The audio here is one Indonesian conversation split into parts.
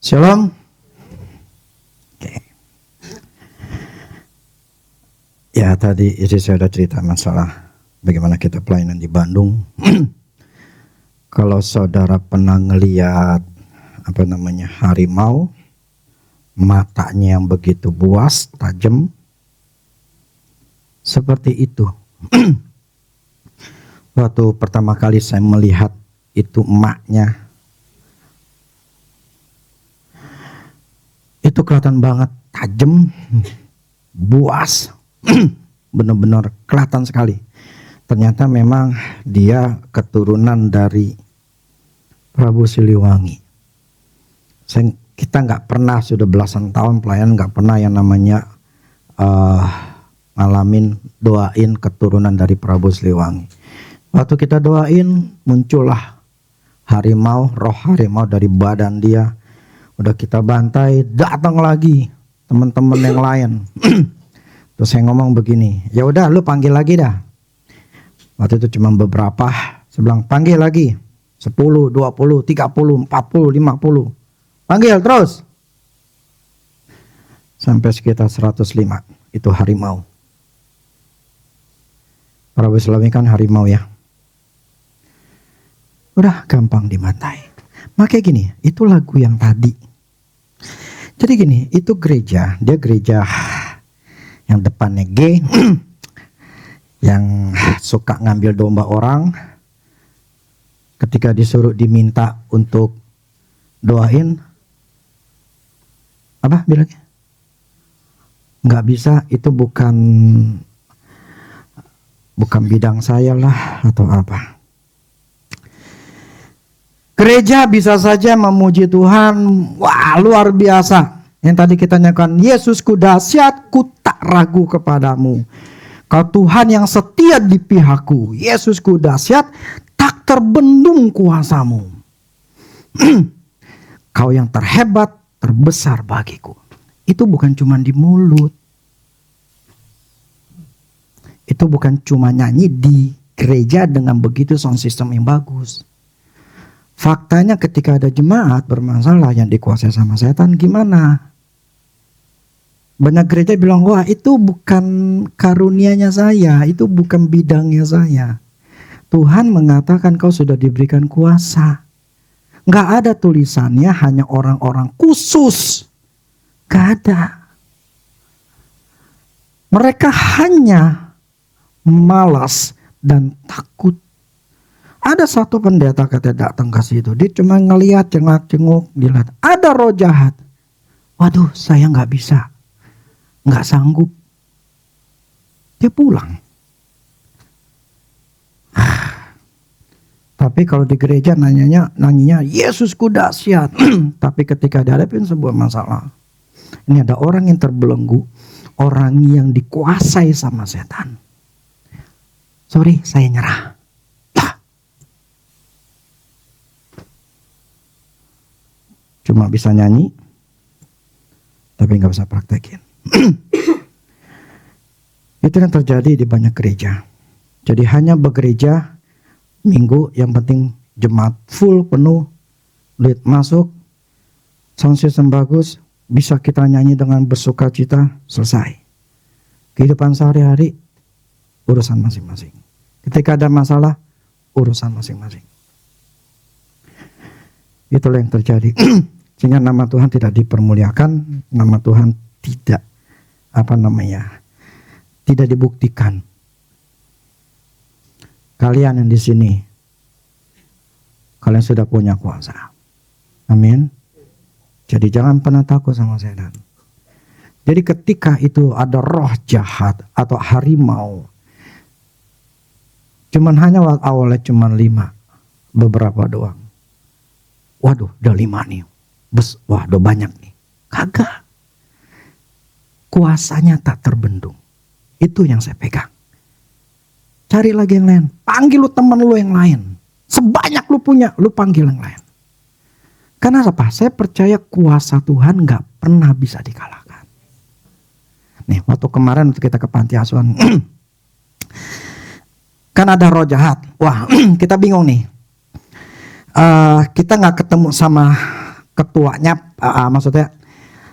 Shalom. Oke. Ya, tadi istri saya sudah cerita masalah bagaimana kita pelayanan di Bandung. Kalau saudara pernah ngeliat harimau, matanya yang begitu buas, tajam, seperti itu. Waktu pertama kali saya melihat itu emaknya, itu kelihatan banget tajam, buas, benar-benar kelihatan sekali. Ternyata memang dia keturunan dari Prabu Siliwangi. Kita nggak pernah, sudah belasan tahun pelayanan, nggak pernah yang namanya ngalamin doain keturunan dari Prabu Siliwangi. Waktu kita doain, muncullah harimau, roh harimau dari badan dia. Udah kita bantai, datang lagi teman-teman yang lain. Terus saya ngomong begini, ya udah lu panggil lagi dah. Waktu itu cuma beberapa, saya bilang panggil lagi 10, 20, 30, 40, 50. Panggil terus. Sampai sekitar 105, itu harimau. Prabu Siliwangi kan harimau ya. Udah gampang dimatai. Makanya gini, itu lagu yang tadi. Jadi gini, itu gereja, dia gereja yang depannya G, yang suka ngambil domba orang. Ketika disuruh diminta untuk doain, apa bilangnya? Nggak bisa, itu bukan bidang saya lah atau apa. Gereja bisa saja memuji Tuhan, wah luar biasa. Yang tadi kita nyanyikan, Yesusku dahsyat, ku tak ragu kepadamu. Kau Tuhan yang setia di pihakku, Yesusku dahsyat, tak terbendung kuasamu. Kau yang terhebat, terbesar bagiku. Itu bukan cuma di mulut. Itu bukan cuma nyanyi di gereja dengan begitu sound system yang bagus. Faktanya ketika ada jemaat bermasalah yang dikuasai sama setan, gimana? Banyak gereja bilang, wah itu bukan karunianya saya, itu bukan bidangnya saya. Tuhan mengatakan kau sudah diberikan kuasa. Gak ada tulisannya hanya orang-orang khusus. Gak ada. Mereka hanya malas dan takut. Ada satu pendeta katanya datang ke situ, dia cuma ngelihat cengak-cenguk, dilihat ada roh jahat. Waduh, saya nggak bisa, nggak sanggup. Dia pulang. Tapi kalau di gereja nanyanya Yesusku dahsyat. Tapi ketika dihadapin sebuah masalah, ini ada orang yang terbelenggu, orang yang dikuasai sama setan. Sorry, saya nyerah. Cuma bisa nyanyi, tapi nggak bisa praktekin. Itu yang terjadi di banyak gereja. Jadi hanya begereja minggu, yang penting jemaat full penuh, lead masuk, sound system bagus, bisa kita nyanyi dengan bersuka cita, selesai. Kehidupan sehari-hari urusan masing-masing. Ketika ada masalah, urusan masing-masing. Itulah yang terjadi. Sehingga nama Tuhan tidak dipermuliakan, nama Tuhan tidak tidak dibuktikan. Kalian yang di sini, kalian sudah punya kuasa. Amin. Jadi jangan pernah takut sama setan. Jadi ketika itu ada roh jahat atau harimau, awalnya cuman 5, beberapa doang. Waduh, udah 5 nih. Wah, udah banyak nih. Kagak. Kuasanya tak terbendung. Itu yang saya pegang. Cari lagi yang lain. Panggil lu teman lu yang lain. Sebanyak lu punya, lu panggil yang lain. Karena apa? Saya percaya kuasa Tuhan gak pernah bisa dikalahkan. Nih, waktu kemarin kita ke panti asuhan. Kan ada roh jahat. Wah, kita bingung nih. Kita gak ketemu sama ketuanya, maksudnya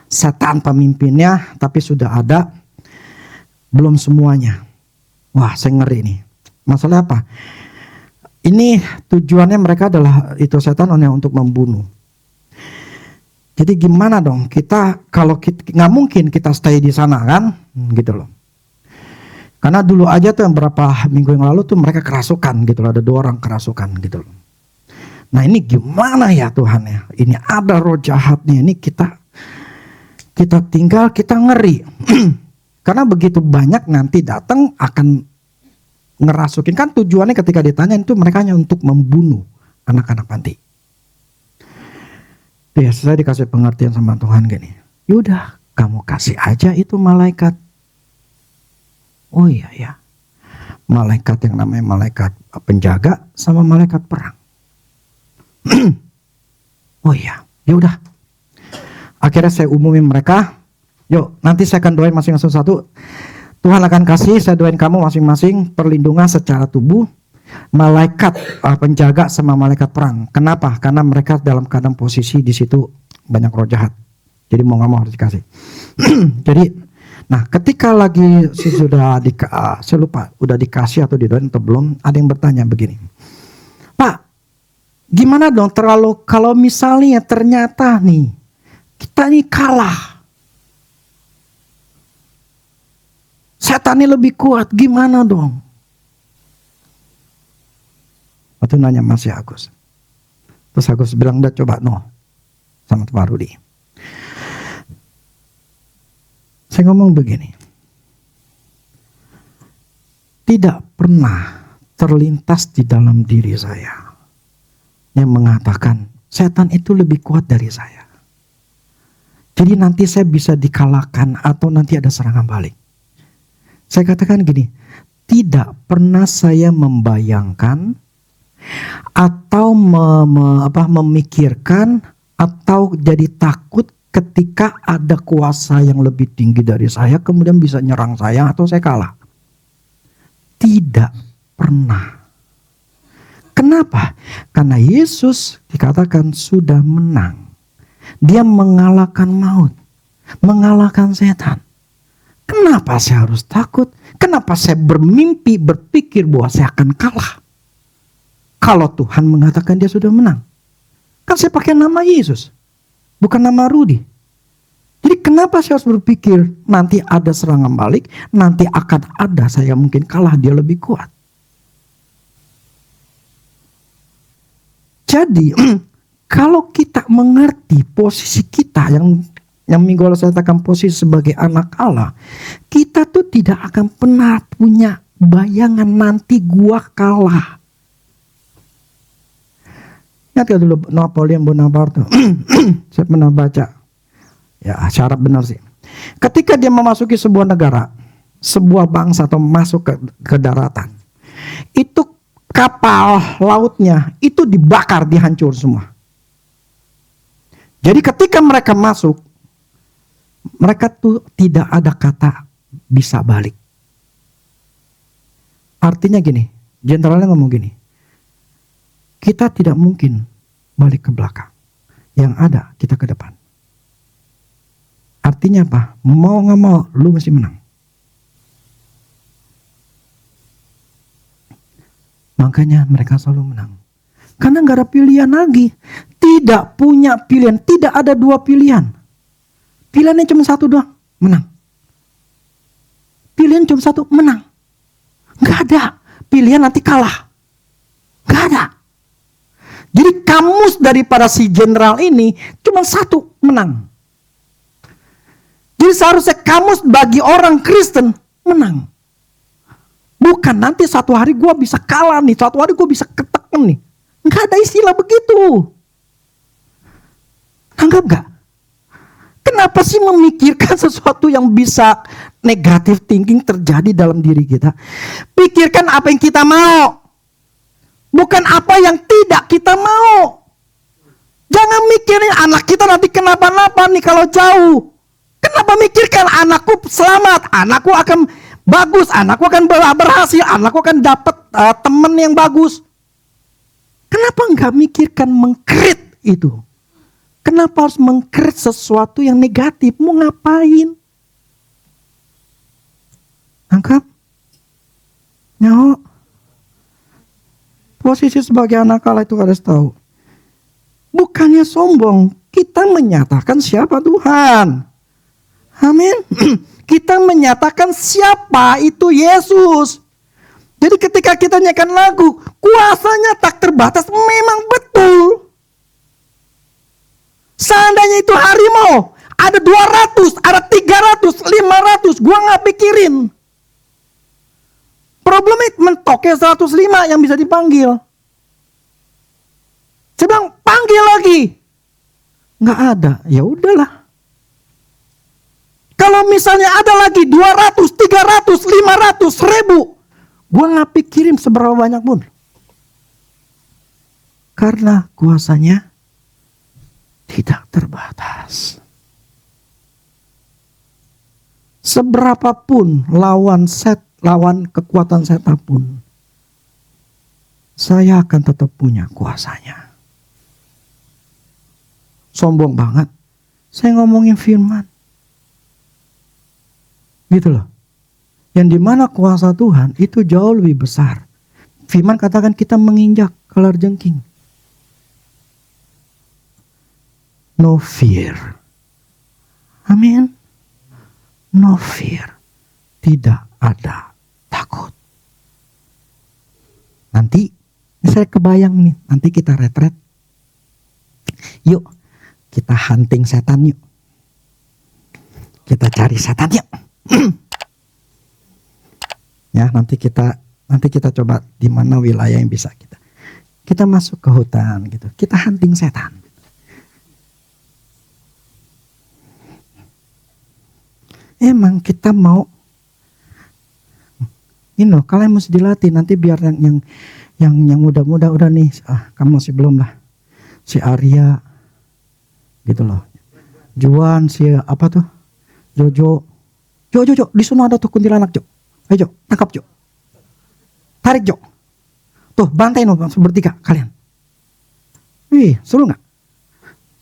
setan pemimpinnya, tapi sudah ada, belum semuanya. Wah, saya ngeri nih. Masalah apa? Ini tujuannya mereka adalah itu setan hanya untuk membunuh. Jadi gimana dong kita kalau nggak mungkin kita stay di sana kan, gitu loh. Karena dulu aja tuh yang berapa minggu yang lalu tuh mereka kerasukan gitu loh, ada 2 orang kerasukan gitu loh. Nah ini gimana ya Tuhan ya? Ini ada roh jahatnya, ini kita tinggal kita ngeri. Karena begitu banyak nanti datang akan ngerasukin, kan tujuannya ketika ditanya itu mereka hanya untuk membunuh anak-anak panti. Ya saya dikasih pengertian sama Tuhan gini, yaudah kamu kasih aja itu malaikat. Oh iya ya, malaikat yang namanya malaikat penjaga sama malaikat perang. Oh iya, yaudah. Akhirnya saya umumin mereka, yuk nanti saya akan doain masing-masing satu. Tuhan akan kasih, saya doain kamu masing-masing perlindungan secara tubuh, malaikat penjaga sama malaikat perang. Kenapa? Karena mereka dalam keadaan posisi di situ banyak roh jahat. Jadi mau nggak mau harus dikasih. Jadi, nah ketika lagi sudah saya lupa udah dikasih atau didoain atau belum, ada yang bertanya begini, Pak, gimana dong kalau misalnya ternyata nih kita nih kalah, setan ini lebih kuat, gimana dong? Waktu nanya masih Agus. Terus Agus bilang, udah coba no. Sama Pak Rudi. Saya ngomong begini. Tidak pernah terlintas di dalam diri saya yang mengatakan setan itu lebih kuat dari saya. Jadi nanti saya bisa dikalahkan atau nanti ada serangan balik. Saya katakan gini, tidak pernah saya membayangkan atau memikirkan atau jadi takut ketika ada kuasa yang lebih tinggi dari saya kemudian bisa nyerang saya atau saya kalah. Tidak pernah. Kenapa? Karena Yesus dikatakan sudah menang. Dia mengalahkan maut, mengalahkan setan. Kenapa saya harus takut? Kenapa saya berpikir bahwa saya akan kalah? Kalau Tuhan mengatakan dia sudah menang. Kan saya pakai nama Yesus, bukan nama Rudi. Jadi kenapa saya harus berpikir nanti ada serangan balik, nanti akan ada saya mungkin kalah, dia lebih kuat. Jadi kalau kita mengerti posisi kita yang minggu lalu saya katakan posisi sebagai anak Allah, kita tuh tidak akan pernah punya bayangan nanti gua kalah. Ingat gak dulu Napoleon Bonaparte? Saya pernah baca. Ya syarat benar sih. Ketika dia memasuki sebuah negara, sebuah bangsa atau masuk ke daratan, itu kapal lautnya itu dibakar, dihancur semua. Jadi ketika mereka masuk, mereka tuh tidak ada kata bisa balik. Artinya gini, jenderalnya ngomong gini, kita tidak mungkin balik ke belakang. Yang ada kita ke depan. Artinya apa? Mau gak mau lu mesti menang. Makanya mereka selalu menang. Karena gak ada pilihan lagi. Tidak punya pilihan. Tidak ada 2 pilihan. Pilihannya cuma 1 doang, menang. Pilihan cuma 1, menang. Gak ada pilihan nanti kalah. Gak ada. Jadi kamus daripada si jenderal ini cuma 1, menang. Jadi seharusnya kamus bagi orang Kristen menang. Bukan nanti satu hari gue bisa kalah nih, satu hari gue bisa ketekan nih. Gak ada istilah begitu. Anggap gak? Kenapa sih memikirkan sesuatu yang bisa negatif thinking terjadi dalam diri kita? Pikirkan apa yang kita mau. Bukan apa yang tidak kita mau. Jangan mikirin anak kita nanti kenapa-napa nih kalau jauh. Kenapa mikirkan anakku selamat, anakku akan bagus, anakku akan berhasil, anakku akan dapat teman yang bagus. Kenapa enggak mikirkan mengkrit itu? Kenapa harus meng-create sesuatu yang negatif? Mau ngapain? Angkat. Nyawa. Posisi sebagai anak Allah itu harus tahu. Bukannya sombong. Kita menyatakan siapa Tuhan. Amin. Kita menyatakan siapa itu Yesus. Jadi ketika kita nyanyikan lagu, kuasanya tak terbatas, memang betul. Seandainya itu harimau, ada 200, ada 300, 500, gua nggak pikirin. Problemnya mentoknya 105 yang bisa dipanggil. Saya bilang panggil lagi, nggak ada. Ya udahlah. Kalau misalnya ada lagi 200, 300, 500, 1000, gue nggak pikirin seberapa banyak pun. Karena kuasanya tidak terbatas. Seberapapun lawan kekuatan setan pun, saya akan tetap punya kuasanya. Sombong banget. Saya ngomongin firman. Gitu loh. Yang dimana kuasa Tuhan itu jauh lebih besar. Firman katakan kita menginjak kalajengking. No fear. Amin. No fear. Tidak ada takut. Nanti saya kebayang nih, nanti kita retret. Yuk, kita hunting setan yuk. Kita cari setan yuk. Ya, nanti kita coba di mana wilayah yang bisa kita masuk ke hutan gitu. Kita hunting setan. Emang kita mau ini loh, kalian mesti dilatih nanti biar yang muda-muda udah nih, kamu masih belum lah. Si Arya gitu loh. Juan, si apa tuh? Jojo, di sana ada tuh kuntilanak, Jo. Ayo, Jo, tangkap, Jo. Tarik, Jo. Tuh, bantai no bertiga kalian. Wih, seru nggak?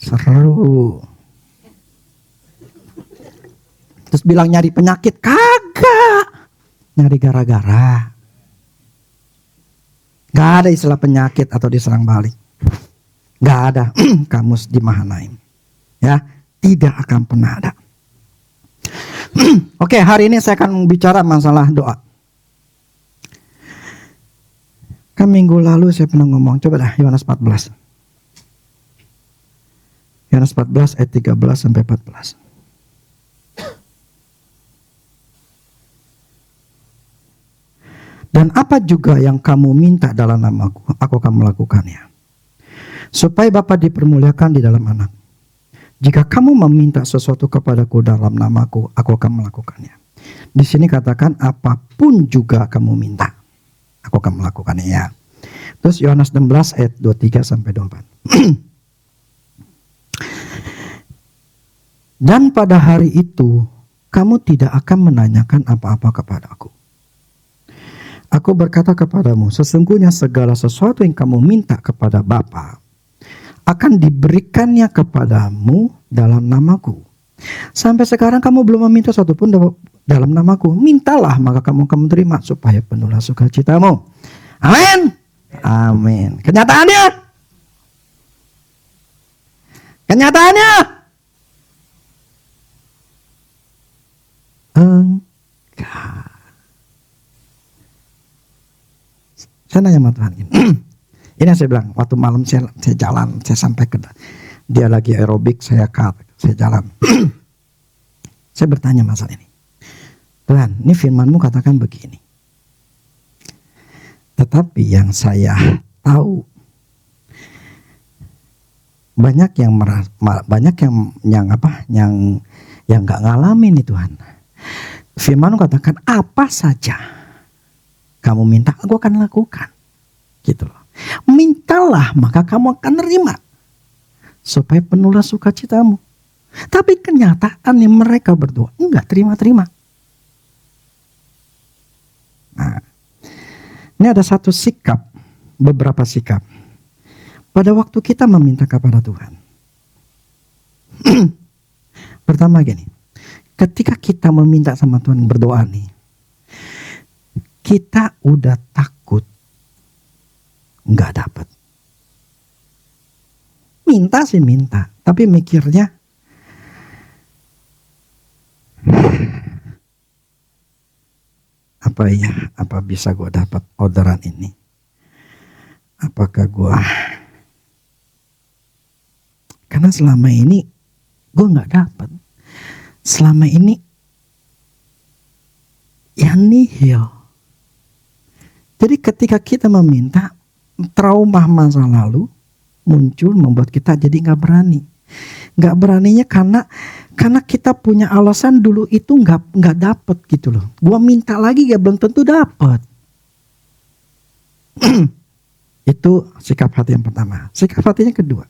Seru. Terus bilang nyari penyakit, kagak. Nyari gara-gara. Gak ada istilah penyakit atau diserang balik. Gak ada. Kamus di Mahanaim. Ya, tidak akan pernah ada. Oke, hari ini saya akan bicara masalah doa. Kan minggu lalu saya pernah ngomong, coba dah Yohanes 14. Yohanes 14 ayat 13 sampai 14. Dan apa juga yang kamu minta dalam namaku, aku akan melakukannya. Supaya Bapa dipermuliakan di dalam anak. Jika kamu meminta sesuatu kepadaku dalam namaku, aku akan melakukannya. Di sini katakan apapun juga kamu minta, aku akan melakukannya ya. Terus Yohanes 16 ayat 23 sampai 24. Dan pada hari itu kamu tidak akan menanyakan apa-apa kepadaku. Aku berkata kepadamu, sesungguhnya segala sesuatu yang kamu minta kepada Bapa akan diberikannya kepadamu dalam namaku. Sampai sekarang kamu belum meminta sesuatu pun dalam namaku. Mintalah maka kamu akan menerima supaya penuhlah sukacitamu. Amin. Amin. Kenyataannya enggak. Saya nanya sama Tuhan ini. Ini yang saya bilang, waktu malam saya jalan, saya sampai ke dia lagi aerobik, saya jalan. Saya bertanya masalah ini. Tuhan, ini firman-Mu katakan begini. Tetapi yang saya tahu, banyak yang nggak ngalamin nih Tuhan. Firman-Mu katakan apa saja kamu minta, aku akan lakukan. Gitu loh. Mintalah maka kamu akan nerima. Supaya penuhlah sukacitamu. Tapi kenyataannya mereka berdoa enggak terima-terima. Nah, ini ada satu sikap, beberapa sikap. Pada waktu kita meminta kepada Tuhan. Pertama gini, ketika kita meminta sama Tuhan berdoa nih, kita udah takut nggak dapat. Minta sih minta, tapi mikirnya apa bisa gue dapat orderan ini? Apakah gue? Karena selama ini gue nggak dapat. Selama ini ya nihil. Jadi ketika kita meminta, trauma masa lalu muncul membuat kita jadi nggak berani. Nggak beraninya karena kita punya alasan dulu itu nggak dapet gitu loh. Gua minta lagi ya belum tentu dapet. Itu sikap hati yang pertama. Sikap hatinya kedua.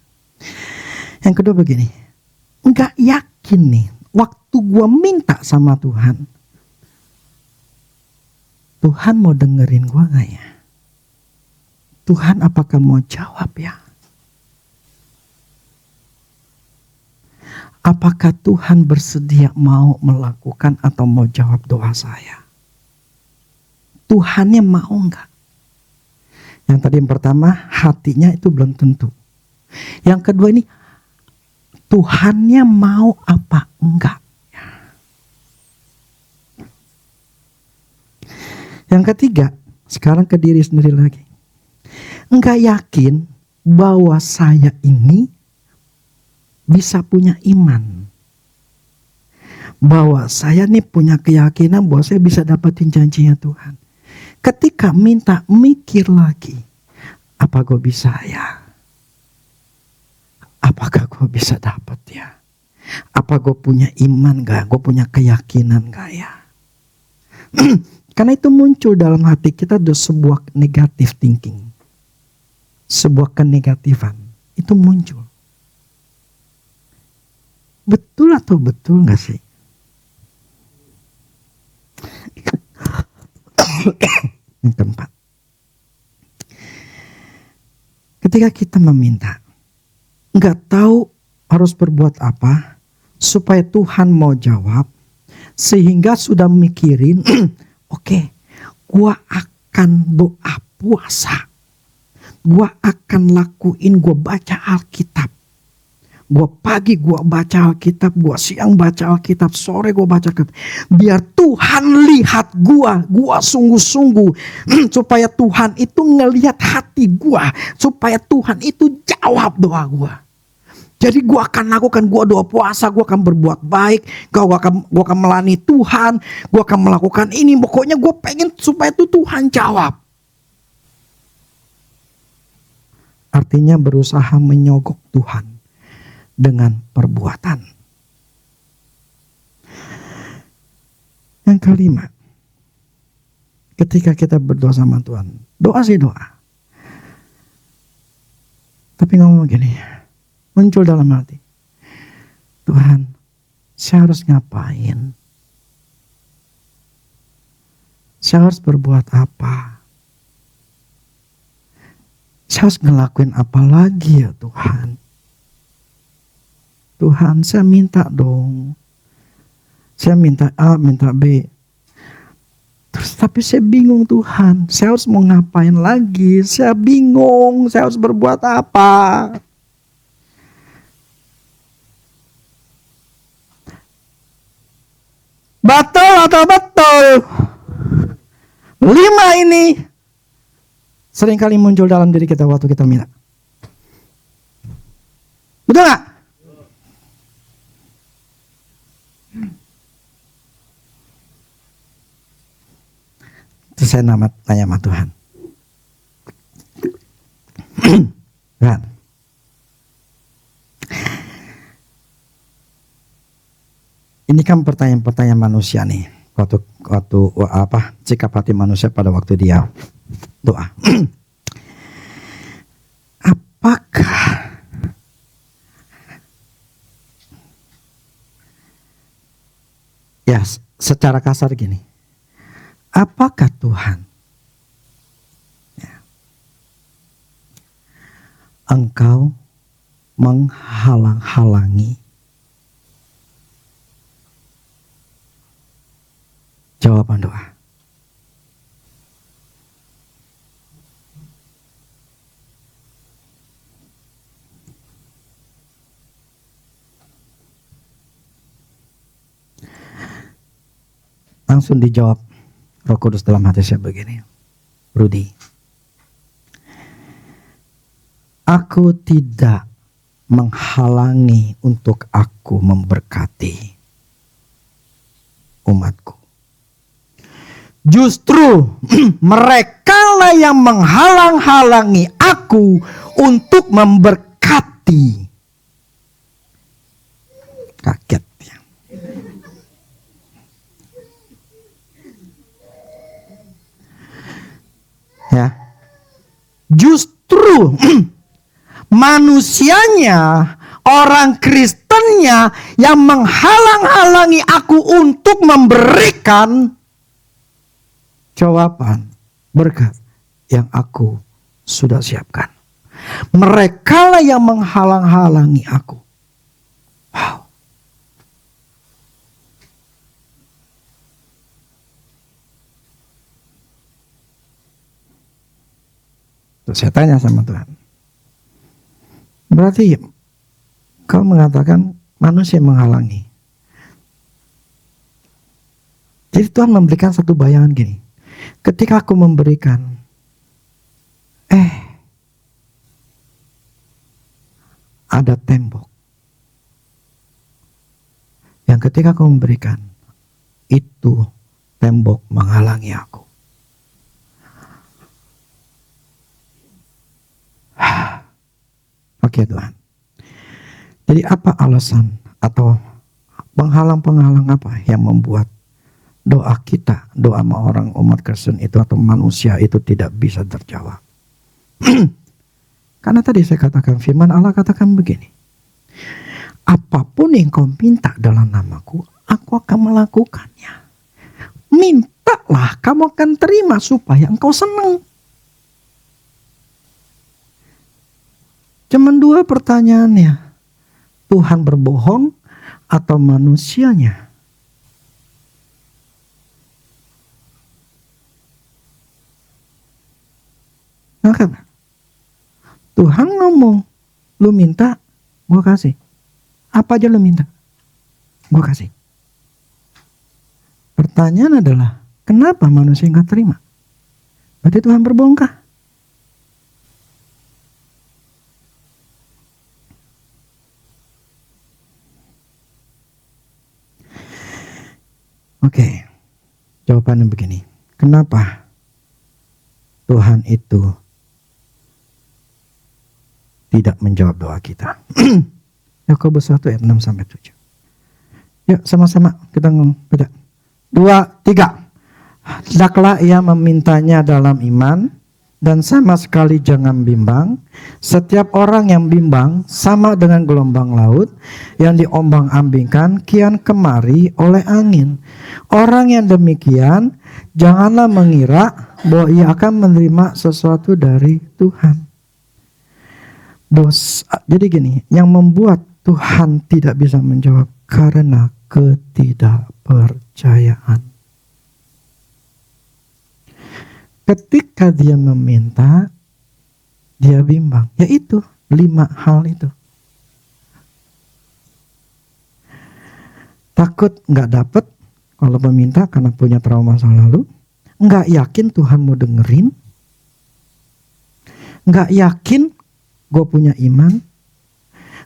Yang kedua begini, nggak yakin nih waktu gua minta sama Tuhan, Tuhan mau dengerin gua nggak ya? Tuhan apakah mau jawab ya? Apakah Tuhan bersedia mau melakukan atau mau jawab doa saya? Tuhannya mau enggak? Yang tadi yang pertama, hatinya itu belum tentu. Yang kedua ini, Tuhannya mau apa enggak? Yang ketiga, sekarang ke diri sendiri lagi. Enggak yakin bahwa saya ini bisa punya iman, bahwa saya nih punya keyakinan bahwa saya bisa dapetin janjinya Tuhan. Ketika minta, mikir lagi, apa gue bisa ya? Apakah gue bisa dapet ya? Apa gue punya iman gak? Gue punya keyakinan gak ya? Karena itu muncul dalam hati kita ada sebuah negatif thinking, sebuah kenegatifan itu muncul. Betul atau betul gak sih? Yang keempat, ketika kita meminta, gak tahu harus berbuat apa supaya Tuhan mau jawab, sehingga sudah mikirin, oke, gua akan doa puasa, gua akan lakuin, gua baca Alkitab. Gue pagi gue baca Alkitab, gue siang baca Alkitab, sore gue baca Alkitab. Biar Tuhan lihat gue sungguh-sungguh. Supaya Tuhan itu ngelihat hati gue. Supaya Tuhan itu jawab doa gue. Jadi gue akan lakukan, gue doa puasa, gue akan berbuat baik. Gue akan melayani Tuhan, gue akan melakukan ini. Pokoknya gue pengen supaya itu Tuhan jawab. Artinya berusaha menyogok Tuhan dengan perbuatan. Yang kelima, ketika kita berdoa sama Tuhan, doa sih doa, tapi ngomong gini, muncul dalam hati, Tuhan, saya harus ngapain? Saya harus berbuat apa? Saya harus ngelakuin apa lagi ya Tuhan? Tuhan, saya minta dong. Saya minta A, minta B. Terus tapi saya bingung Tuhan. Saya harus mau ngapain lagi? Saya bingung. Saya harus berbuat apa? Betul atau betul? 5 ini seringkali muncul dalam diri kita waktu kita minta. Betul gak? Terus saya tanya sama Tuhan. Tuhan, ini kan pertanyaan-pertanyaan manusia nih. Waktu sikap hati manusia pada waktu dia doa. Apakah ya secara kasar gini, apakah Tuhan engkau menghalang-halangi jawaban doa. Langsung dijawab Roh Kudus dalam hati saya begini. Rudy, aku tidak menghalangi untuk aku memberkati umatku. Justru mereka lah yang menghalang-halangi aku untuk memberkati. Kaget ya. Ya. Justru manusianya, orang Kristennya yang menghalang-halangi aku untuk memberikan jawaban berkat yang aku sudah siapkan. Mereka lah yang menghalang-halangi aku. Wow. Terus saya tanya sama Tuhan. Berarti kau mengatakan manusia menghalangi. Jadi Tuhan memberikan satu bayangan gini. Ketika aku memberikan, ada tembok. Yang ketika aku memberikan, itu tembok menghalangi aku. Oke Tuhan. Jadi apa alasan atau penghalang-penghalang apa yang membuat doa kita, doa sama orang umat Kristen itu atau manusia itu tidak bisa terjawab? Karena tadi saya katakan firman Allah katakan begini. Apapun yang kau minta dalam namaku, aku akan melakukannya. Mintalah, kamu akan terima supaya engkau senang. Cuman dua pertanyaannya. Tuhan berbohong atau manusianya? Maka Tuhan ngomong, lu minta, gue kasih. Apa aja lu minta, gue kasih. Pertanyaan adalah, kenapa manusia nggak terima? Berarti Tuhan berbohong kah? Oke, jawabannya begini. Kenapa Tuhan itu tidak menjawab doa kita? Yakobus 1 ayat 6 sampai 7. Yuk sama-sama kita ngomong. 2, 3. Hendaklah ia memintanya dalam iman dan sama sekali jangan bimbang. Setiap orang yang bimbang sama dengan gelombang laut yang diombang-ambingkan kian kemari oleh angin. Orang yang demikian janganlah mengira bahwa ia akan menerima sesuatu dari Tuhan. Jadi gini, yang membuat Tuhan tidak bisa menjawab karena ketidakpercayaan. Ketika dia meminta, dia bimbang. Yaitu 5 hal itu. Takut gak dapet kalau meminta karena punya trauma masa lalu. Gak yakin Tuhan mau dengerin. Gak yakin gue punya iman.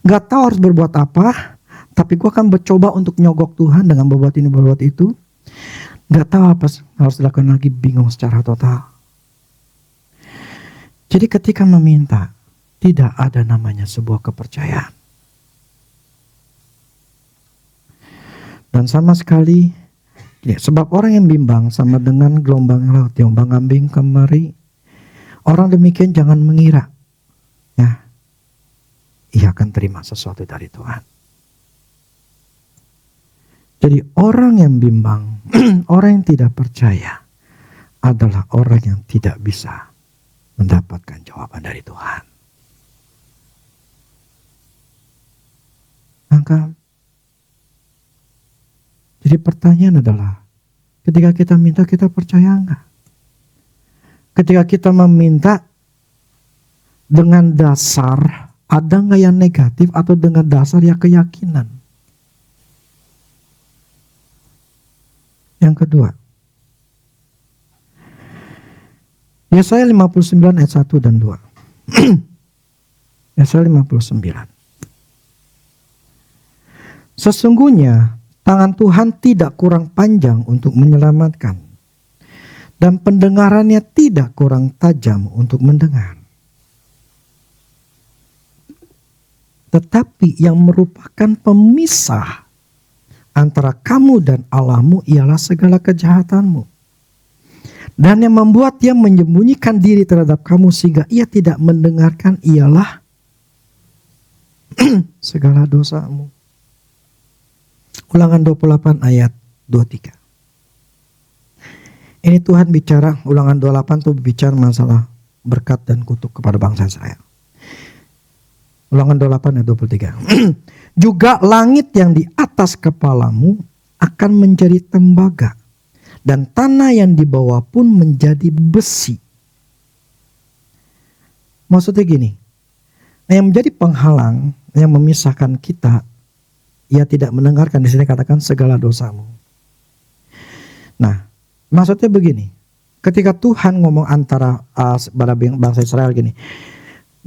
Gak tahu harus berbuat apa. Tapi gue akan mencoba untuk nyogok Tuhan dengan berbuat ini, berbuat itu. Gak tahu apa harus dilakukan lagi, bingung secara total. Jadi ketika meminta, tidak ada namanya sebuah kepercayaan. Dan sama sekali, ya, sebab orang yang bimbang sama dengan gelombang laut, diombang-ambing kemari. Orang demikian jangan mengira, ya, ia akan terima sesuatu dari Tuhan. Jadi orang yang bimbang, orang yang tidak percaya adalah orang yang tidak bisa mendapatkan jawaban dari Tuhan. Maka jadi pertanyaan adalah Ketika kita minta, kita percaya enggak? Ketika kita meminta dengan dasar, ada enggak yang negatif atau dengan dasar yang keyakinan? Yang kedua, Yesaya 59 ayat 1 dan 2. Yesaya 59. Sesungguhnya tangan Tuhan tidak kurang panjang untuk menyelamatkan, dan pendengarannya tidak kurang tajam untuk mendengar. Tetapi yang merupakan pemisah antara kamu dan Allahmu ialah segala kejahatanmu. Dan yang membuat dia menyembunyikan diri terhadap kamu sehingga ia tidak mendengarkan ialah segala dosamu. Ulangan 28 ayat 23. Ini Tuhan bicara, Ulangan 28 itu bicara masalah berkat dan kutuk kepada bangsa Israel. Ulangan 28 ayat 23. Juga langit yang di atas kepalamu akan menjadi tembaga, dan tanah yang di bawah pun menjadi besi. Maksudnya gini, yang menjadi penghalang, yang memisahkan kita, ia tidak mendengarkan, di sini katakan segala dosamu. Nah, maksudnya begini, ketika Tuhan ngomong antara pada bangsa Israel gini,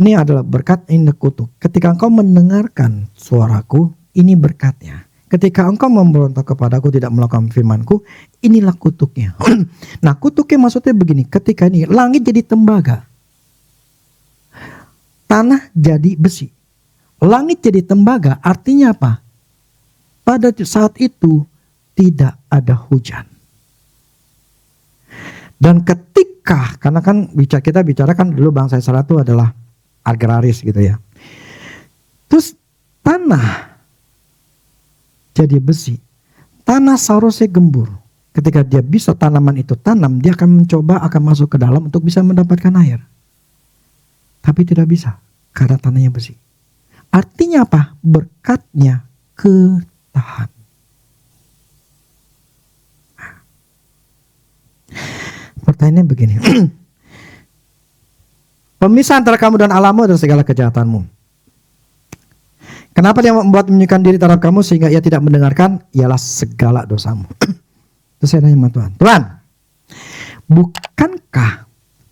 ini adalah berkat, ini kutuk. Ketika engkau mendengarkan suaraku, ini berkatnya. Ketika engkau memberontak kepadaku, tidak melakukan firmanku, inilah kutuknya. Nah, kutuknya maksudnya begini, ketika ini langit jadi tembaga, tanah jadi besi. Langit jadi tembaga artinya apa? Pada saat itu tidak ada hujan. Dan ketika, karena kan kita bicarakan dulu bangsa Israel itu adalah agraris gitu ya. Terus tanah jadi besi. Tanah seharusnya gembur. Ketika dia bisa tanaman itu tanam, dia akan mencoba akan masuk ke dalam untuk bisa mendapatkan air. Tapi tidak bisa karena tanahnya besi. Artinya apa? Berkatnya ketahan. Pertanyaannya begini. Pemisah antara kamu dan Allahmu adalah segala kejahatanmu. Kenapa dia membuat menyembunyikan diri terhadap kamu sehingga ia tidak mendengarkan? Ialah segala dosamu. Terus saya nanya sama Tuhan, Tuhan, bukankah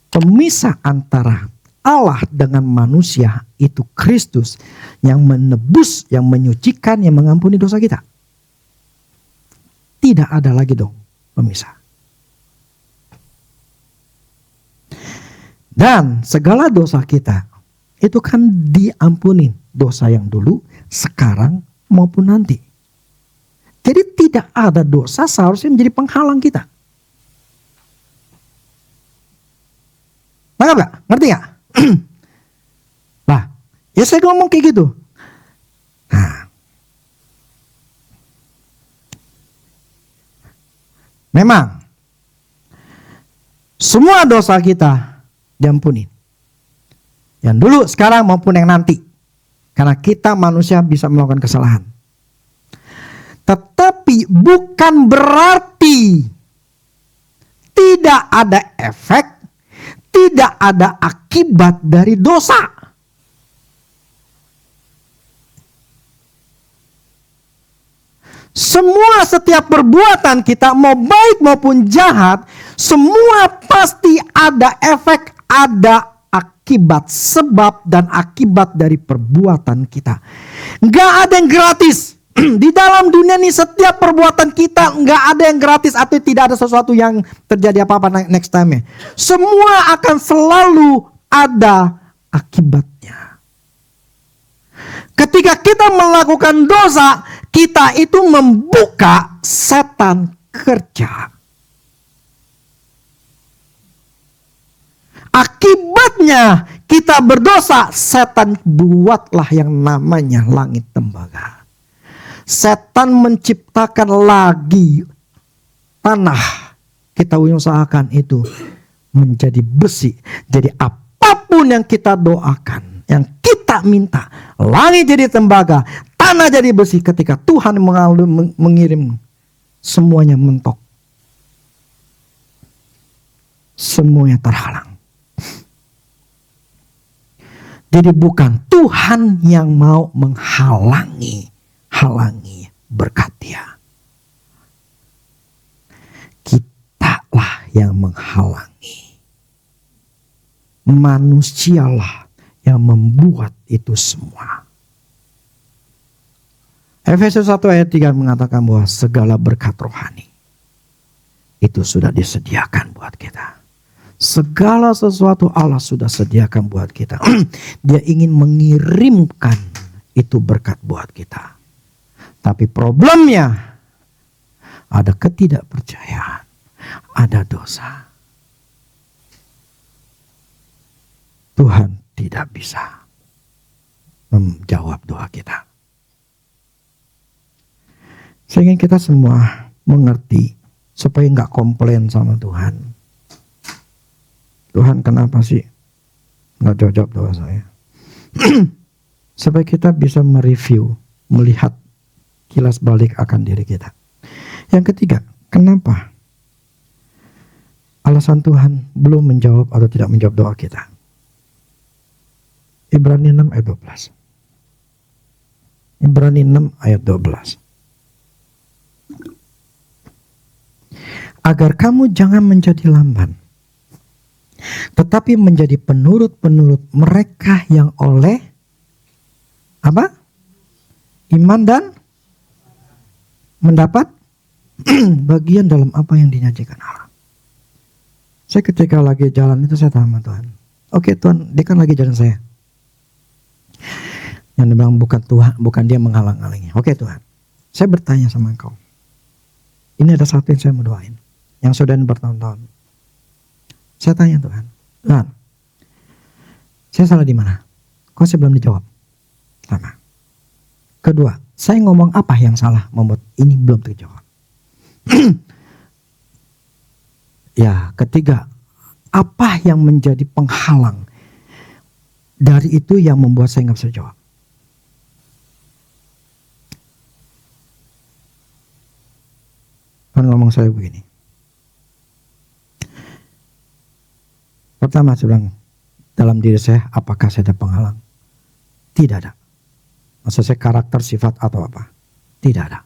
pemisah antara Allah dengan manusia itu Kristus yang menebus, yang menyucikan, yang mengampuni dosa kita? Tidak ada lagi dong pemisah. Dan segala dosa kita itu kan diampuni, dosa yang dulu, sekarang maupun nanti. Jadi tidak ada dosa seharusnya menjadi penghalang kita. Nangkap gak? Ngerti gak? Nah, ya saya ngomong kayak gitu. Nah, memang semua dosa kita diampuni. Yang dulu, sekarang maupun yang nanti. Karena kita manusia bisa melakukan kesalahan. Tetapi bukan berarti tidak ada efek, tidak ada akibat dari dosa. Semua setiap perbuatan kita mau baik maupun jahat, semua pasti ada efek, ada akibat, sebab dan akibat dari perbuatan kita. Nggak ada yang gratis. Di dalam dunia ini setiap perbuatan kita nggak ada yang gratis atau tidak ada sesuatu yang terjadi apa-apa next time. Semua akan selalu ada akibatnya. Ketika kita melakukan dosa, kita itu membuka setan kerja. Akibatnya kita berdosa, setan buatlah yang namanya langit tembaga. Setan menciptakan lagi tanah, kita usahakan itu menjadi besi. Jadi apapun yang kita doakan, yang kita minta, langit jadi tembaga, tanah jadi besi. Ketika Tuhan mengirim, semuanya mentok. semuanya terhalang. Jadi bukan Tuhan yang mau halangi berkat Dia. Kitalah yang menghalangi. Manusialah yang membuat itu semua. Efesus 1 ayat 3 mengatakan bahwa segala berkat rohani itu sudah disediakan buat kita. Segala sesuatu Allah sudah sediakan buat kita. Dia ingin mengirimkan itu berkat buat kita. Tapi problemnya ada ketidakpercayaan, ada dosa. Tuhan tidak bisa menjawab doa kita. Saya ingin kita semua mengerti supaya nggak komplain sama Tuhan. Tuhan kenapa sih nggak jawab doa saya? Supaya kita bisa mereview, melihat kilas balik akan diri kita. Yang ketiga, kenapa alasan Tuhan belum menjawab atau tidak menjawab doa kita? Ibrani 6 ayat 12. Ibrani 6 ayat 12. Agar kamu jangan menjadi lamban, tetapi menjadi penurut-penurut mereka yang oleh apa? Iman dan mendapat bagian dalam apa yang dinyajikan Allah. Saya ketika lagi jalan itu saya tanya Tuhan, oke Tuhan, dia kan lagi jalan saya. Yang dia bilang bukan Tuhan, bukan dia menghalang-halangi. Oke Tuhan, saya bertanya sama Engkau. Ini ada satu yang saya mau doain, yang sudah bertahun-tahun. Saya tanya Tuhan, saya salah di mana? Kok saya belum dijawab? Pertama. Kedua, saya ngomong apa yang salah membuat ini belum terjawab? Ya, ketiga, apa yang menjadi penghalang dari itu yang membuat saya nggak bisa jawab? Kan ngomong saya begini. Pertama saya bilang, dalam diri saya apakah saya ada penghalang? Tidak ada. Maksud saya karakter, sifat atau apa? Tidak ada.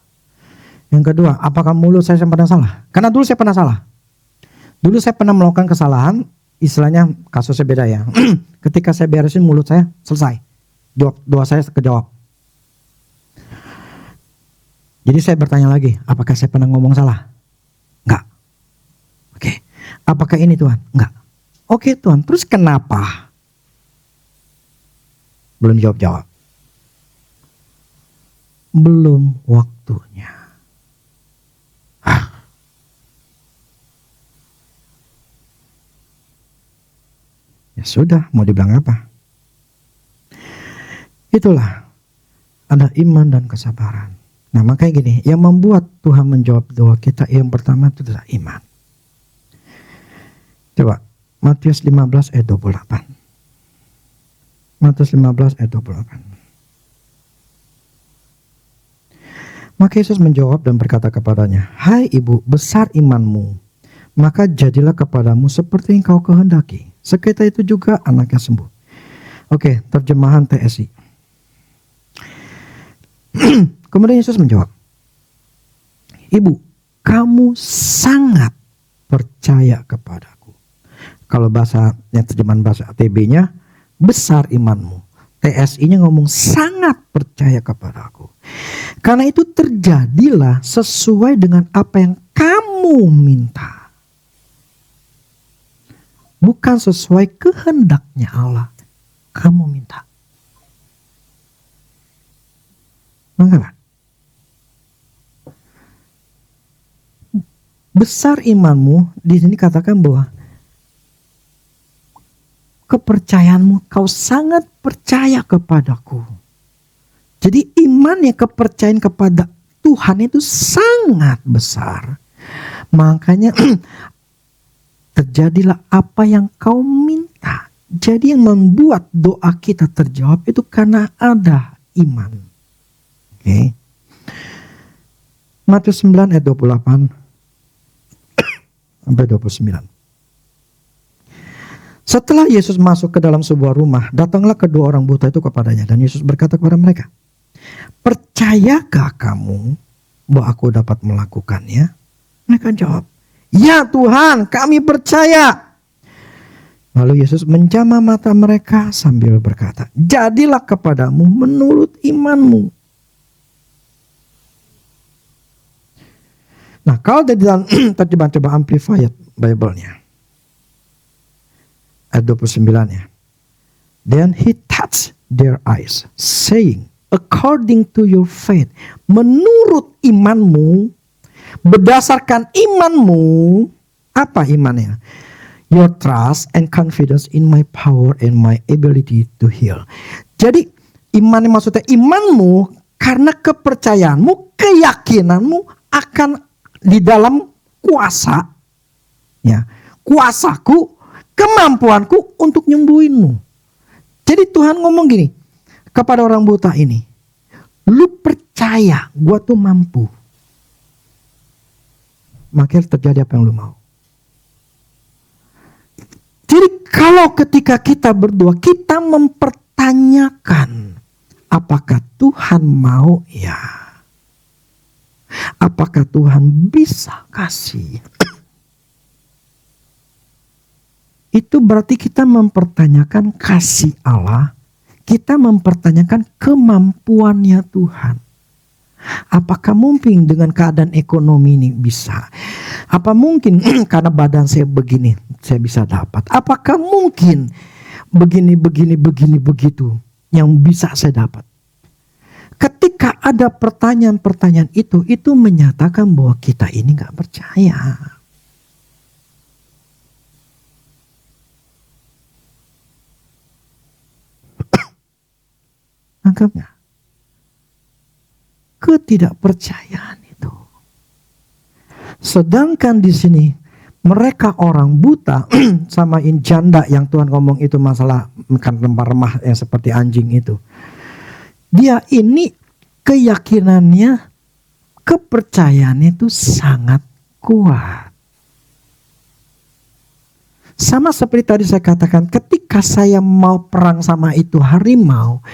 Yang kedua, apakah mulut saya pernah salah? Karena dulu saya pernah salah. Dulu saya pernah melakukan kesalahan, istilahnya kasusnya beda ya. Ketika saya beresin mulut saya, selesai. Doa saya kejawab. Jadi saya bertanya lagi, apakah saya pernah ngomong salah? Enggak. Oke. Apakah ini Tuhan? Enggak. Oke Tuhan, terus kenapa? Belum jawab-jawab. Belum waktunya. Ya sudah, mau dibilang apa? Itulah, ada iman dan kesabaran. Nah makanya gini, yang membuat Tuhan menjawab doa kita yang pertama itu adalah iman. Coba, Matius 15 ayat 28. Matius 15 ayat 28. Maka Yesus menjawab dan berkata kepadanya, hai ibu, besar imanmu, maka jadilah kepadamu seperti yang kau kehendaki. Seketika itu juga anaknya sembuh. Oke, terjemahan TSI. Kemudian Yesus menjawab, ibu, kamu sangat percaya kepadaku. Kalau bahasa yang terjemahan bahasa TB-nya, besar imanmu. TSI-nya ngomong sangat percaya kepadaku. Karena itu terjadilah sesuai dengan apa yang kamu minta. Bukan sesuai kehendaknya Allah. Kamu minta. Mengapa? Besar imanmu, di sini katakan bahwa kepercayaanmu, kau sangat percaya kepadaku. Jadi imannya, kepercayaan kepada Tuhan itu sangat besar. Makanya terjadilah apa yang kau minta. Jadi yang membuat doa kita terjawab itu karena ada iman. Oke. Matius 9 ayat 28 sampai 29. Setelah Yesus masuk ke dalam sebuah rumah, datanglah kedua orang buta itu kepadanya. Dan Yesus berkata kepada mereka, percayakah kamu bahwa aku dapat melakukannya? Mereka jawab, ya Tuhan, kami percaya. Lalu Yesus menjamah mata mereka sambil berkata, jadilah kepadamu menurut imanmu. Nah, kalau dalam terjemahan coba Amplified Bible-nya. Ayat 29 ya. Then he touched their eyes, saying, according to your faith, menurut imanmu, berdasarkan imanmu, apa imannya? Your trust and confidence in my power and my ability to heal. Jadi imannya maksudnya imanmu karena kepercayaanmu, keyakinanmu akan di dalam kuasa, ya, kuasaku, kemampuanku untuk nyembuhinmu. Jadi Tuhan ngomong gini kepada orang buta ini, lu percaya gua tuh mampu, maka terjadi apa yang lu mau. Jadi kalau ketika kita berdoa, kita mempertanyakan apakah Tuhan mau, ya, apakah Tuhan bisa kasih. Itu berarti kita mempertanyakan kasih Allah. Kita mempertanyakan kemampuannya Tuhan. Apakah mungkin dengan keadaan ekonomi ini bisa? Apa mungkin karena badan saya begini saya bisa dapat? Apakah mungkin begini begitu yang bisa saya dapat? Ketika ada pertanyaan-pertanyaan itu menyatakan bahwa kita ini gak percaya. Anggapnya ketidakpercayaan itu. Sedangkan di sini mereka orang buta sama janda yang Tuhan ngomong itu masalah makan lembar remah yang seperti anjing itu. Dia ini keyakinannya, kepercayaannya itu sangat kuat. Sama seperti tadi saya katakan, ketika saya mau perang sama itu harimau,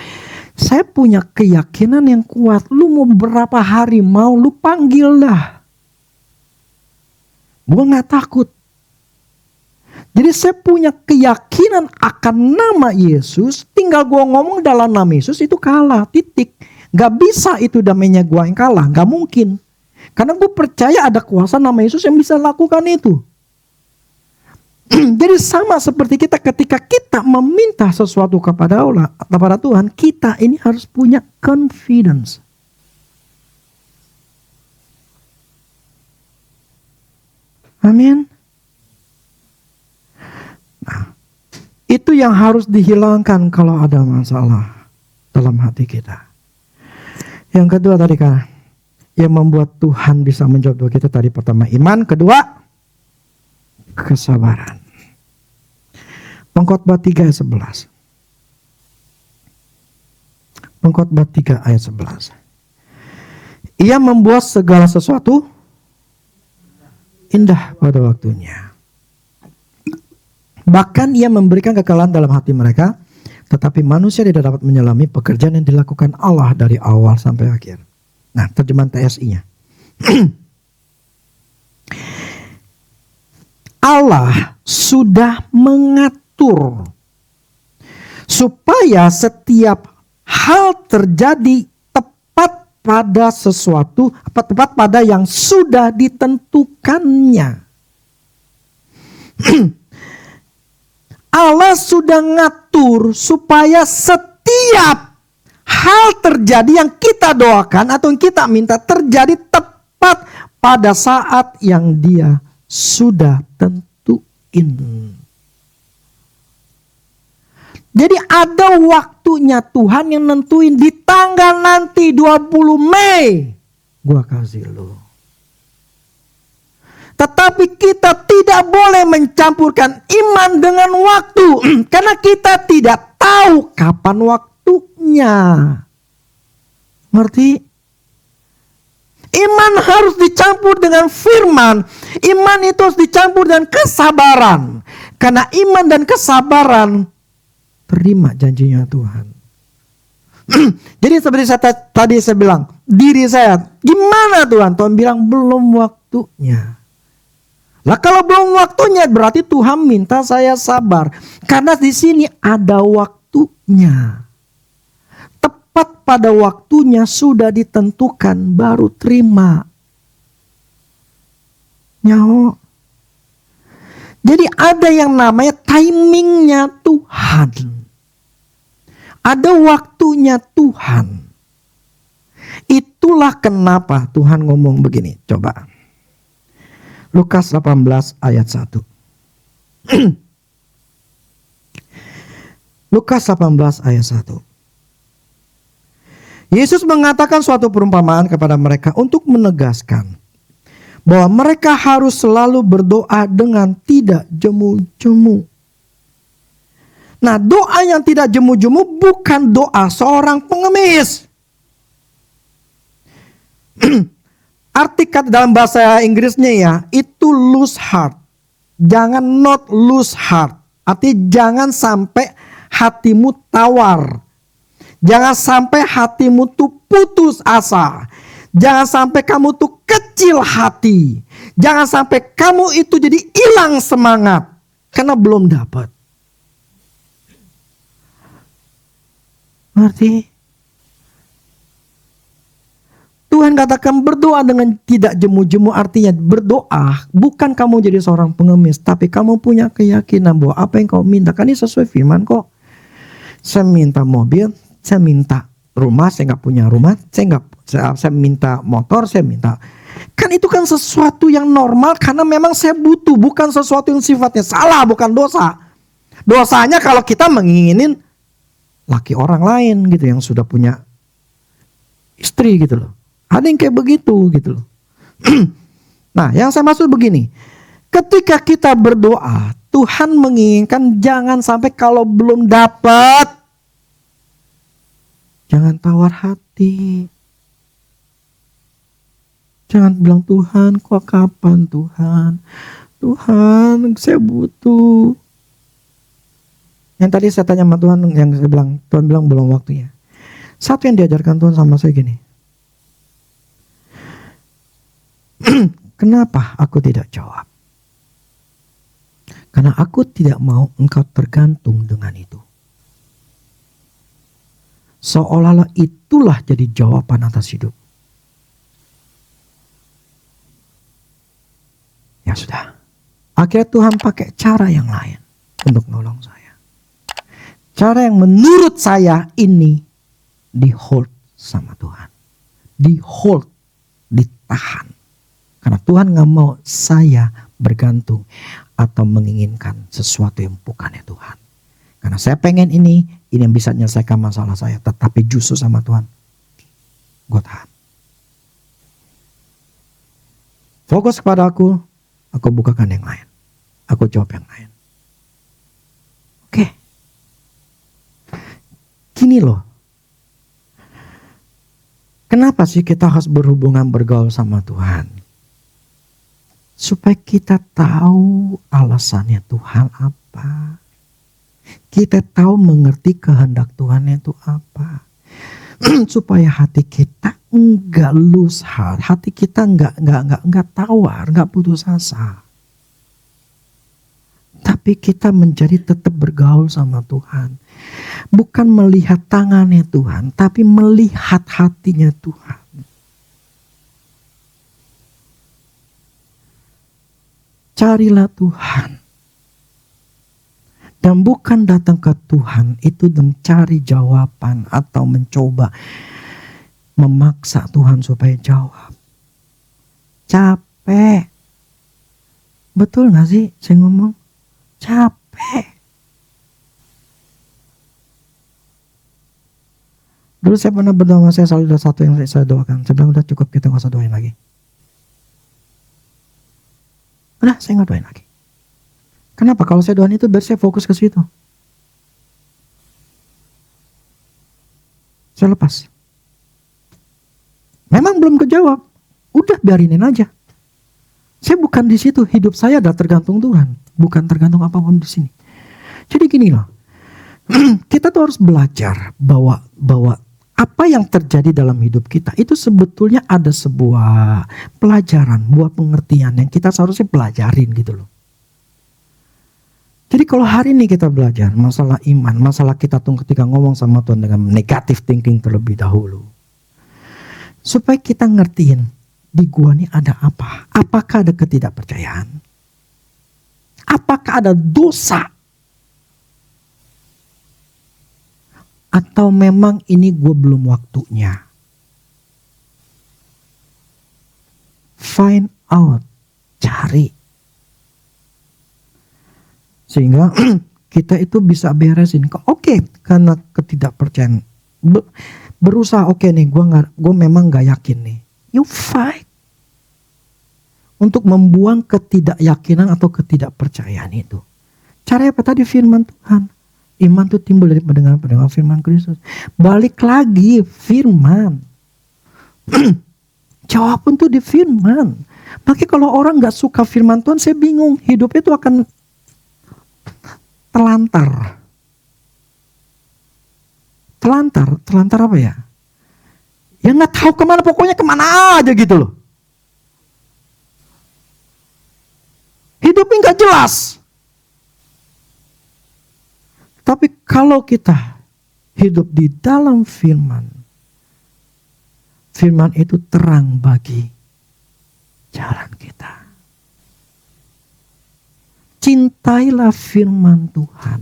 saya punya keyakinan yang kuat. Lu mau berapa harimau, lu panggil dah. Gue gak takut. Jadi saya punya keyakinan akan nama Yesus. Tinggal gue ngomong dalam nama Yesus itu kalah, titik. Gak bisa itu damainya gue yang kalah, gak mungkin. Karena gue percaya ada kuasa nama Yesus yang bisa lakukan itu. Jadi sama seperti kita ketika kita meminta sesuatu kepada Allah, kepada Tuhan, kita ini harus punya confidence. Amin. Nah, itu yang harus dihilangkan kalau ada masalah dalam hati kita. Yang kedua tadi kan, yang membuat Tuhan bisa menjawab doa kita tadi pertama iman, kedua kesabaran. Pengkhotbah 3 ayat 11. Pengkhotbah 3 ayat 11. Ia membuat segala sesuatu indah pada waktunya. Bahkan ia memberikan kekalahan dalam hati mereka, tetapi manusia tidak dapat menyelami pekerjaan yang dilakukan Allah dari awal sampai akhir. Nah, terjemahan TSI-nya. Allah sudah mengatur supaya setiap hal terjadi tepat pada sesuatu, tepat pada yang sudah ditentukannya. Allah sudah ngatur supaya setiap hal terjadi yang kita doakan atau yang kita minta terjadi tepat pada saat yang Dia sudah tentuin. Jadi ada waktunya Tuhan yang nentuin di tanggal nanti 20 Mei. Gua kasih lo. Tetapi kita tidak boleh mencampurkan iman dengan waktu. Karena kita tidak tahu kapan waktunya. Ngerti? Iman harus dicampur dengan firman. Iman itu harus dicampur dengan kesabaran. Karena iman dan kesabaran, terima janjinya Tuhan. Jadi seperti tadi saya bilang, diri saya, gimana Tuhan? Tuhan bilang belum waktunya. Lah kalau belum waktunya berarti Tuhan minta saya sabar. Karena di sini ada waktunya. Tepat pada waktunya sudah ditentukan baru terima. Nyaho. Jadi ada yang namanya timingnya Tuhan. Ada waktunya Tuhan. Itulah kenapa Tuhan ngomong begini. Coba. Lukas 18 ayat 1. Lukas 18 ayat 1. Yesus mengatakan suatu perumpamaan kepada mereka untuk menegaskan bahwa mereka harus selalu berdoa dengan tidak jemu-jemu. Nah, doa yang tidak jemu-jemu bukan doa seorang pengemis. Arti kata dalam bahasa Inggrisnya ya, itu lose heart. Jangan not lose heart. Artinya jangan sampai hatimu tawar. Jangan sampai hatimu tuh putus asa. Jangan sampai kamu tuh kecil hati. Jangan sampai kamu itu jadi hilang semangat. Karena belum dapat. Ngerti? Tuhan katakan berdoa dengan tidak jemu-jemu, artinya berdoa bukan kamu jadi seorang pengemis, tapi kamu punya keyakinan bahwa apa yang kau minta kan ini sesuai firman kok. Saya minta mobil, saya minta rumah, saya nggak punya rumah, saya minta motor, saya minta. Kan itu kan sesuatu yang normal karena memang saya butuh, bukan sesuatu yang sifatnya salah, bukan dosa. Dosanya kalau kita menginginin laki orang lain gitu yang sudah punya istri gitu loh. Ada yang kayak begitu gitu loh. Nah, yang saya maksud begini. Ketika kita berdoa, Tuhan menginginkan jangan sampai kalau belum dapat, jangan tawar hati. Jangan bilang Tuhan, kok kapan Tuhan? Tuhan, saya butuh. Yang tadi saya tanya sama Tuhan, yang saya bilang, Tuhan bilang belum waktunya. Satu yang diajarkan Tuhan sama saya gini. Kenapa aku tidak jawab? Karena aku tidak mau engkau tergantung dengan itu. Seolah-olah itulah jadi jawaban atas hidup. Ya sudah. Akhirnya Tuhan pakai cara yang lain untuk nolong saya. Cara yang menurut saya ini di hold sama Tuhan. Di hold, ditahan. Karena Tuhan gak mau saya bergantung atau menginginkan sesuatu yang bukannya Tuhan. Karena saya pengen ini yang bisa menyelesaikan masalah saya. Tetapi justru sama Tuhan, gue tahan. Fokus kepada aku bukakan yang lain. Aku jawab yang lain. Oke. Gini loh. Kenapa sih kita harus berhubungan bergaul sama Tuhan? Supaya kita tahu alasannya Tuhan apa. Kita tahu mengerti kehendak Tuhan itu apa. Supaya hati kita enggak lose heart. Hati kita enggak tawar, enggak putus asa. Tapi kita menjadi tetap bergaul sama Tuhan. Bukan melihat tangannya Tuhan, tapi melihat hatinya Tuhan. Carilah Tuhan. Dan bukan datang ke Tuhan itu mencari jawaban atau mencoba memaksa Tuhan supaya jawab. Capek. Betul gak sih saya ngomong? Capek. Dulu saya pernah berdoa, saya selalu ada satu yang saya doakan. Saya bilang udah cukup, kita gak usah doain lagi. Udah, saya gak doain lagi. Kenapa? Kalau saya doain itu biar saya fokus ke situ. Saya lepas. Memang belum kejawab. Udah biarinin aja. Saya bukan di situ, hidup saya adalah tergantung Tuhan, bukan tergantung apapun di sini. Jadi gini loh, kita tuh harus belajar bahwa apa yang terjadi dalam hidup kita itu sebetulnya ada sebuah pelajaran, buah pengertian yang kita seharusnya pelajarin gitu loh. Jadi kalau hari ini kita belajar masalah iman, masalah kita tuh ketika ngomong sama Tuhan dengan negative thinking terlebih dahulu. Supaya kita ngertiin di gua ini ada apa? Apakah ada ketidakpercayaan? Apakah ada dosa? Atau memang ini gue belum waktunya? Find out, cari. Sehingga kita itu bisa beresin. Oke, karena ketidakpercayaan. Berusaha oke nih, gue memang gak yakin nih. You fight. Untuk membuang ketidakyakinan atau ketidakpercayaan itu. Cara apa tadi firman Tuhan? Iman itu timbul dari pendengaran firman Kristus. Balik lagi firman. Jawaban tuh di firman. Makanya kalau orang gak suka firman Tuhan, saya bingung. Hidup itu akan telantar. Telantar apa ya? Ya gak tahu kemana, pokoknya kemana aja gitu loh. Hidupnya gak jelas. Tapi kalau kita hidup di dalam firman, firman itu terang bagi jalan kita. Cintailah firman Tuhan.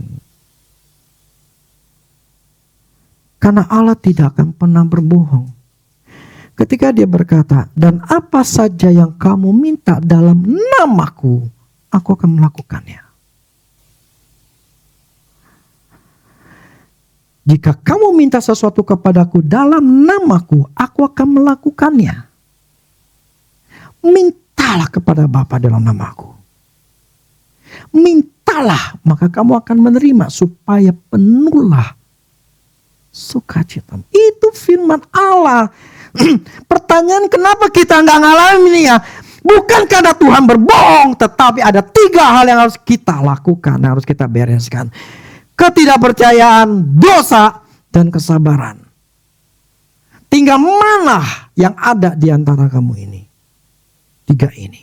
Karena Allah tidak akan pernah berbohong. Ketika dia berkata, dan apa saja yang kamu minta dalam namaku, aku akan melakukannya. Jika kamu minta sesuatu kepadaku dalam namaku, aku akan melakukannya. Mintalah kepada Bapa dalam namaku. Mintalah, maka kamu akan menerima supaya penuhlah sukacita. Itu firman Allah. Pertanyaan kenapa kita nggak ngalamin ini ya? Bukan karena Tuhan berbohong, tetapi ada 3 hal yang harus kita lakukan, yang harus kita bereskan. Ketidakpercayaan, dosa, dan kesabaran. Tinggal mana yang ada di antara kamu ini? 3 ini.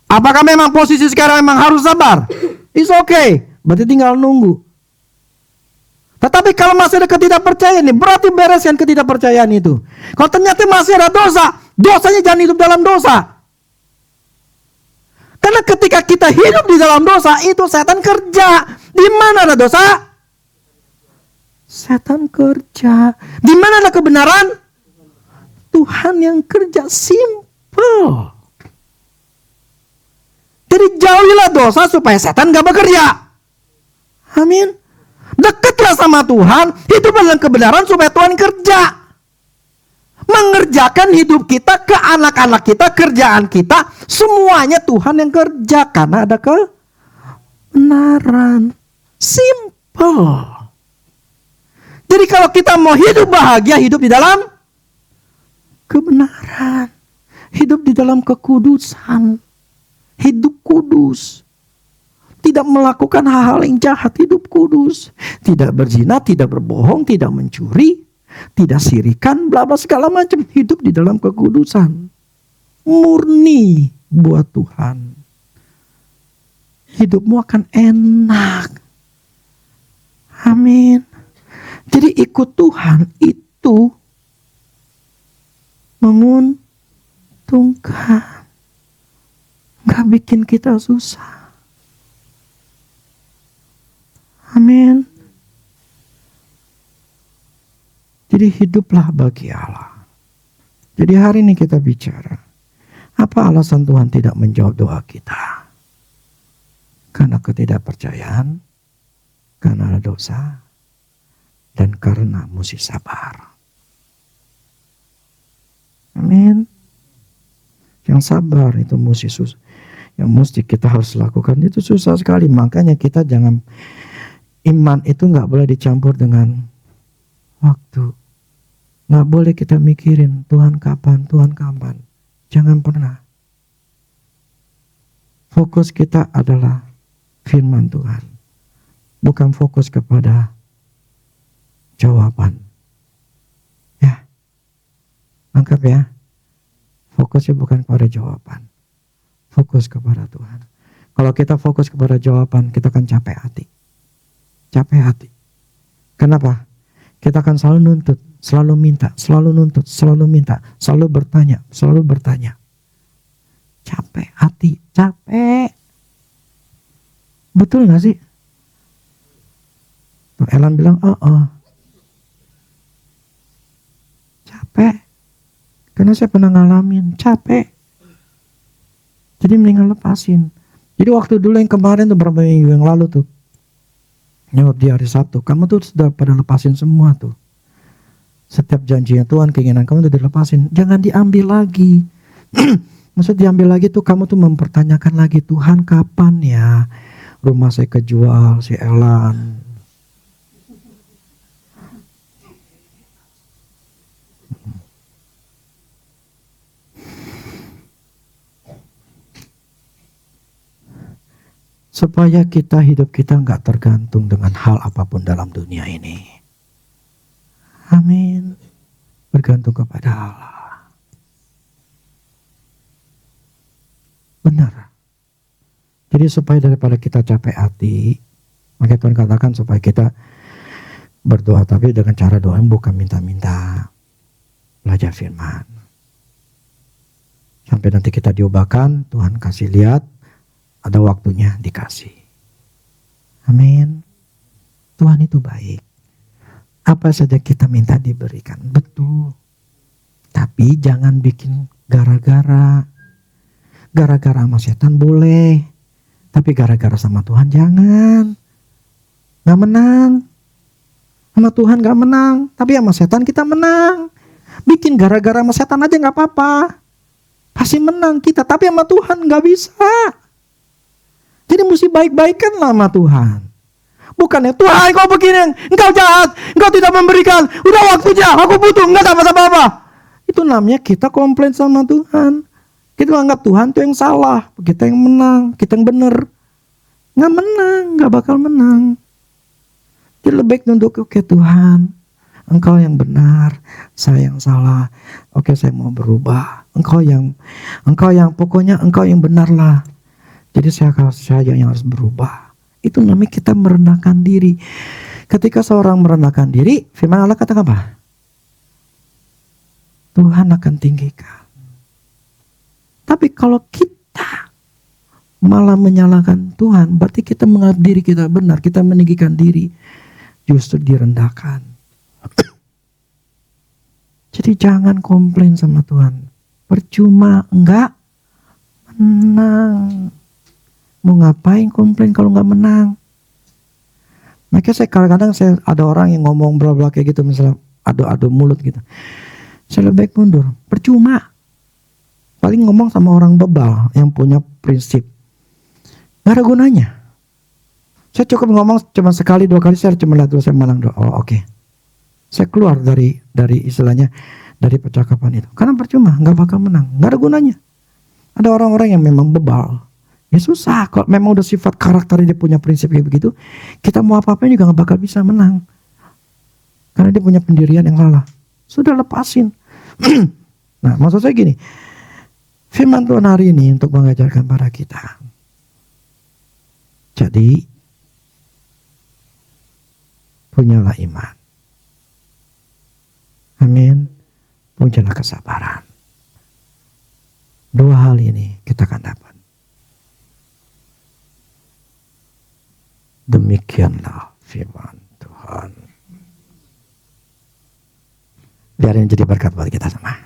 Apakah memang posisi sekarang memang harus sabar? It's okay. Berarti tinggal nunggu. Tetapi kalau masih ada ketidakpercayaan ini, berarti bereskan ketidakpercayaan itu. Kalau ternyata masih ada dosa, dosanya jangan hidup dalam dosa. Karena ketika kita hidup di dalam dosa, itu setan kerja. Di mana ada dosa? Setan kerja. Di mana ada kebenaran? Tuhan yang kerja. Simple. Jadi jauhilah dosa supaya setan gak bekerja. Amin. Dekatlah sama Tuhan. Hiduplah dalam kebenaran supaya Tuhan kerja. Mengerjakan hidup kita, ke anak-anak kita, kerjaan kita. Semuanya Tuhan yang kerja. Karena ada kebenaran. Simple. Jadi kalau kita mau hidup bahagia, hidup di dalam kebenaran. Hidup di dalam kekudusan. Hidup kudus. Tidak melakukan hal-hal yang jahat, hidup kudus. Tidak berzina, tidak berbohong, tidak mencuri, tidak sirikan, bla bla segala macam. Hidup di dalam kekudusan. Murni buat Tuhan. Hidupmu akan enak. Amin. Jadi ikut Tuhan itu menguntungkan. Gak bikin kita susah. Amin. Jadi hiduplah bagi Allah. Jadi hari ini kita bicara. Apa alasan Tuhan tidak menjawab doa kita? Karena ketidakpercayaan, karena ada dosa, dan karena mesti sabar. Amin. Yang sabar itu mesti susah. Yang mesti kita harus lakukan itu susah sekali. Makanya kita jangan, iman itu gak boleh dicampur dengan waktu. Gak boleh kita mikirin Tuhan kapan, Tuhan kapan. Jangan pernah. Fokus kita adalah firman Tuhan. Bukan fokus kepada jawaban. Ya. Lengkap ya. Fokusnya bukan kepada jawaban. Fokus kepada Tuhan. Kalau kita fokus kepada jawaban, kita akan capek hati. Capek hati. Kenapa? Kita akan selalu nuntut, selalu minta, selalu nuntut, selalu minta, selalu bertanya, selalu bertanya. Capek hati, capek. Betul gak sih? Tuh, Elan bilang, capek. Karena saya pernah ngalamin, capek. Jadi mendingan lepasin. Jadi waktu dulu yang kemarin tuh, beberapa minggu yang lalu tuh, nyuruh di hari Sabtu, kamu tuh sudah pada lepasin semua tuh. Setiap janjinya Tuhan, keinginan kamu tuh dilepasin. Jangan diambil lagi. Maksud diambil lagi tuh, kamu tuh mempertanyakan lagi, Tuhan kapan ya rumah saya kejual, si Elan. Supaya hidup kita nggak tergantung dengan hal apapun dalam dunia ini. Amin. Bergantung kepada Allah. Benar. Jadi supaya daripada kita capek hati, maka Tuhan katakan supaya kita berdoa, tapi dengan cara doa bukan minta-minta. Belajar firman. Sampai nanti kita diubahkan, Tuhan kasih lihat, ada waktunya dikasih. Amin. Tuhan itu baik. Apa saja kita minta diberikan. Betul. Tapi jangan bikin gara-gara. Gara-gara sama setan boleh. Tapi gara-gara sama Tuhan jangan. Gak menang. Sama Tuhan gak menang. Tapi sama setan kita menang. Bikin gara-gara sama setan aja gak apa-apa. Pasti menang kita. Tapi sama Tuhan gak bisa. Jadi mesti baik-baikan lah sama Tuhan. Bukannya Tuhan kau begini, engkau jahat, engkau tidak memberikan, udah waktunya, aku butuh, enggak dapat apa-apa. Itu namanya kita komplain sama Tuhan. Kita anggap Tuhan tuh yang salah, kita yang menang, kita yang benar. Nggak menang, nggak bakal menang. Jadi lebih baik nunduk, oke Tuhan, engkau yang benar, saya yang salah. Oke, saya mau berubah. Engkau yang pokoknya engkau yang benar lah. Jadi saya yang harus berubah. Itu namanya kita merendahkan diri. Ketika seorang merendahkan diri, firman Allah katakan apa? Tuhan akan tinggikan. Tapi kalau kita malah menyalahkan Tuhan, berarti kita menganggap diri kita benar, kita meninggikan diri, justru direndahkan. Jadi jangan komplain sama Tuhan. Percuma, enggak menang. Mau ngapain komplain kalau nggak menang? Makanya saya kadang-kadang ada orang yang ngomong bla-bla kayak gitu, misalnya adu-adu mulut gitu. Saya lebih baik mundur. Percuma. Paling ngomong sama orang bebal yang punya prinsip. Gak ada gunanya. Saya cukup ngomong cuma sekali dua kali, saya cuma lihat dulu, saya malang doa. Oh oke. Saya keluar dari istilahnya dari percakapan itu. Karena percuma, nggak bakal menang, nggak ada gunanya. Ada orang-orang yang memang bebal. Ya susah, kalau memang udah sifat karakternya dia punya prinsip kayak begitu, kita mau apa-apain juga gak bakal bisa menang. Karena dia punya pendirian yang salah. Sudah lepasin. Nah maksud saya gini, firman Tuhan hari ini untuk mengajarkan pada kita. Jadi, punyalah iman. Amin. Punyalah kesabaran. Dua hal ini kita akan dapat. Demikianlah firman Tuhan. Biar ini jadi berkat buat kita semua.